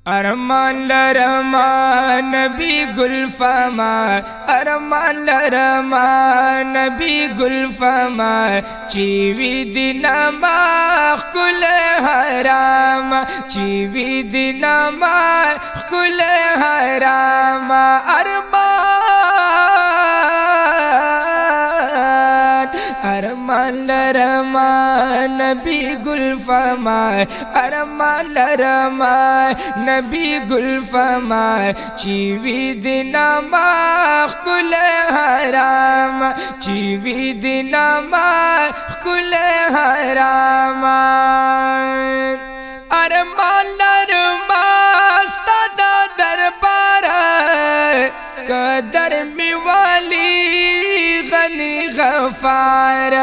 अरमान लरमान नबी गुलफमा, अरमान लरमान नबी गुलफमा, चीवी दिनमा कुल हराम, चीवी दिनमा कुल हराम। अरमान लरमान नबी गुलफमा, अरमान लरमान नबी गुलफमा, चीवी दिनमा कुल हराम, चीवी दिनमा कुल हराम। अरमान लरमास्ता दरबार कदर में वाली गनी गफार,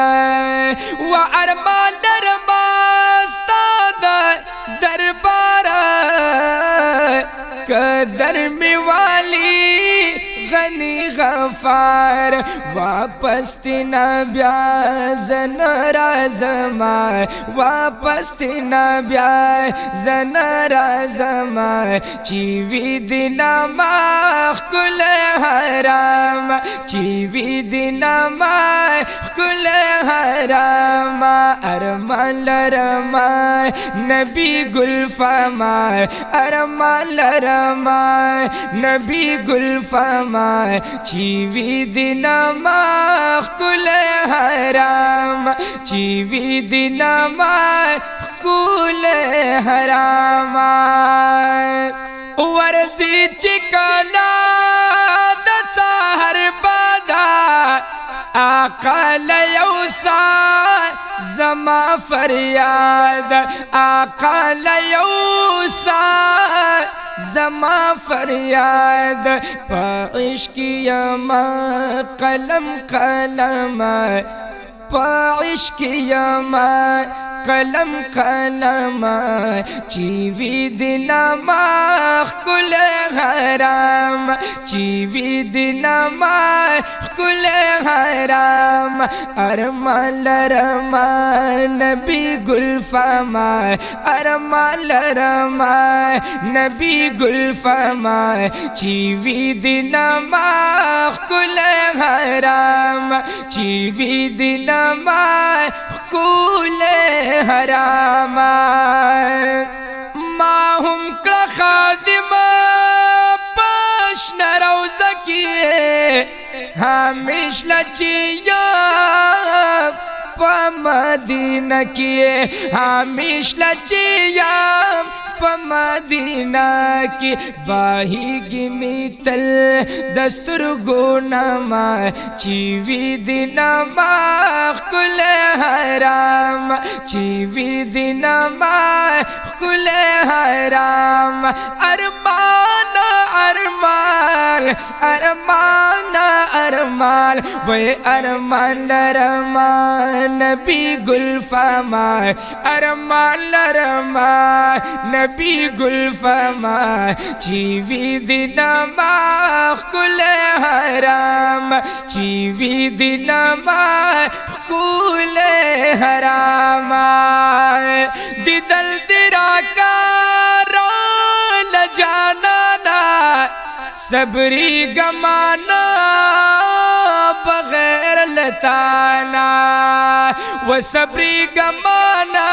व अरमान लरमास्ता दरबार कदर में वाली गनी गफार। वापस तीना ब्याजन राजमा, वापस तीना ब्याजन राजमा, चीवी दिनमा कुल हराम, चीवी दिनमा कुल हराम। अरमान लरमान नबी गुलफमा, अरमान लरमान नबी गुलफमा, चीवी दिनमा कुल हराम, चीवी दिनमा कुल हराम। वर्जी चिकना दसहर बदा आका लयौसा जमा फरियाद, आका लयौसा जमा फरियाद। पाइश्कियमा कलम कलम, पाइश्कियमा कलम कलम, चीवी दिनमा कुल हराम, चीवी दिनमा कुल हराम। अरमान लरमान नबी गुलफमा, अरमान लरमान नबी गुलफमा, चीवी दिनमा कुल हराम, चीवी दिनमा कुल हराम। माहुम का खादिम पश्न रौज़ा किए, हमेश लचिया पमदीना किए, हमेश लचिया पमदीना की। बाहिगी मितल दस्तुर गुनमा, चीवी दिनमा कुल हराम, चीवी दिनमा कुल हराम। अरमान अरमान अरमान अरमान वे अरमान लरमान नबी गुलफमा, अरमान लरमान नबी गुलफमा, चीवी दिनमा कुल हराम, चीवी दिनमा कुल हराम। दिदल तेरा का रोल जाना ना, सबरी गमाना बगैर लताना, वो सबरी गमाना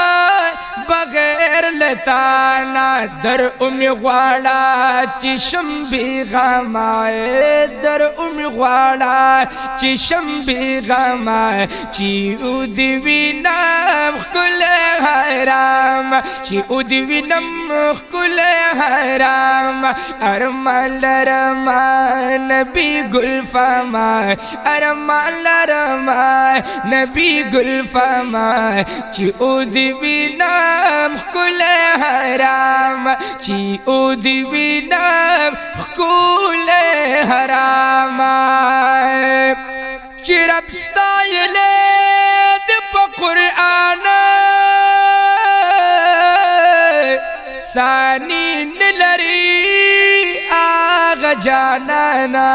बगैर लताना। दर उम्मीवाड़ा चिशम भी गमाए, दर उम्मीवाड़ा चिशम भी गमाए, चीउदवी नम कुल हराम, चीउदवी नम कुल हराम। अरमान लरमान नबी गुलफमा, अरमान लरमान नबी गुलफमा, चीउदवी नम कुल हराम, चीउदवी नम कुल हराम। चिरबस्तायले दिप कुरआन सानी निलरी आगा जानना,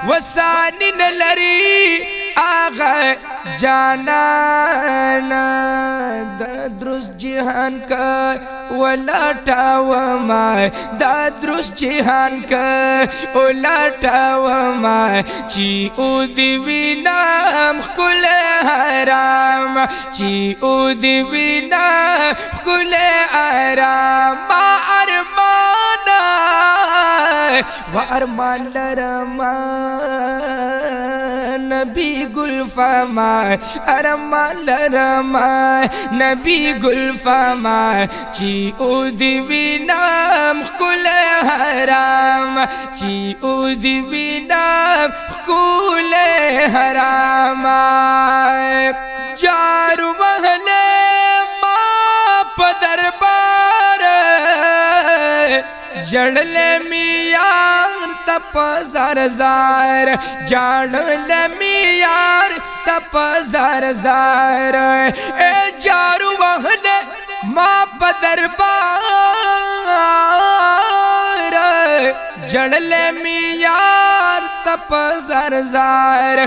वसानी निलरी आगा जाना। दुरुस्त जहान का ولټوما دا درست جهان که ولټوما چې او دی وینم ښکل حرام چې او دی وینم ښکل حرام ما ارمانا و ارمان لرما نبی گل فما ارمان لرما نبی گل فما چی او دی وینم ښکل حرام چی او دی وینم ښکل حرام جارو وهله ما په دربار جړل می یار تپ زار زار جړل می یار تپ زار زار اے جارو وهله ما په دربار جړل می یار تپ زار زار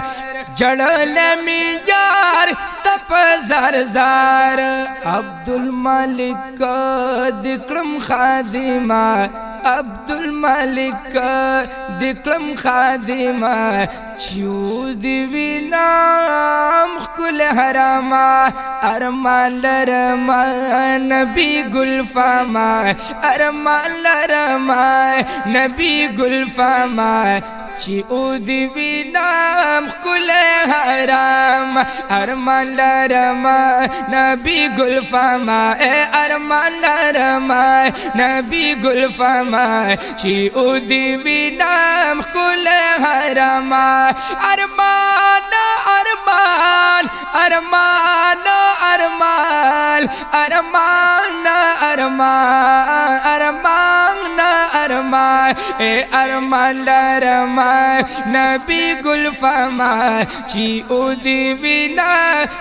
جړل می یار تپ زار زار عبدالمالک دکړم خادمه عبدالمالک دکړم خادمه چیو دی وینم ښکل حرامه ارمان لرما نبی گل فما ارمان لرما نبی گل فما چی او دی وینم ښکل حرام ارمان لرما نبی گل فما اے ارمان لرما نبی گل فما چی او دی وینم ښکل حرام ارمان ارمان ارمان ارمان ارمان ارمان ارمان ارمان اے ارمان لرما نبی گل فما چی او دی وینا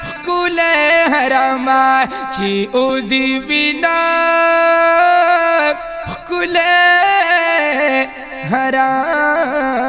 ښکل حرام چی او دی وینا ښکل حرام